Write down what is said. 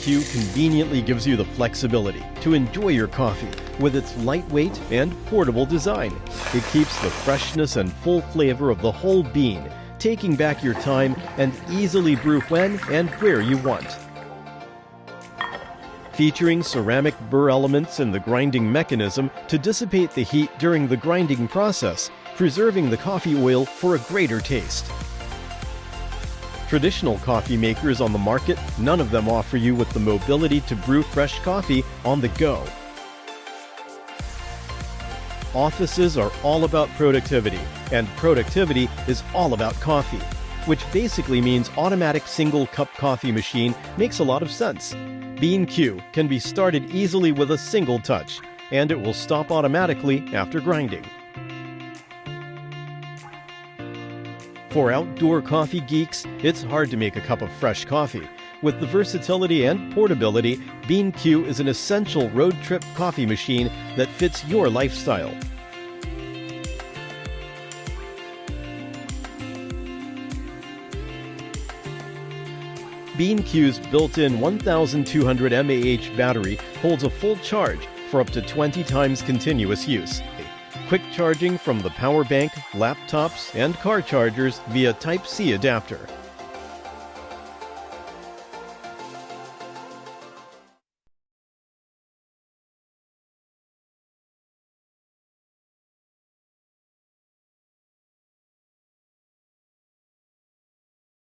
BEANQUE conveniently gives you the flexibility to enjoy your coffee with its lightweight and portable design. It keeps the freshness and full flavor of the whole bean, taking back your time and easily brew when and where you want. Featuring ceramic burr elements in the grinding mechanism to dissipate the heat during the grinding process, preserving the coffee oil for a greater taste. Traditional coffee makers on the market, none of them offer you with the mobility to brew fresh coffee on the go. Offices are all about productivity, and productivity is all about coffee, which basically means automatic single-cup coffee machine makes a lot of sense. BEANQUE can be started easily with a single touch, and it will stop automatically after grinding. For outdoor coffee geeks, it's hard to make a cup of fresh coffee. With the versatility and portability, BEANQUE is an essential road trip coffee machine that fits your lifestyle. BEANQUE's built-in 1200 mAh battery holds a full charge for up to 20 times continuous use. Quick charging from the power bank, laptops, and car chargers via Type-C adapter.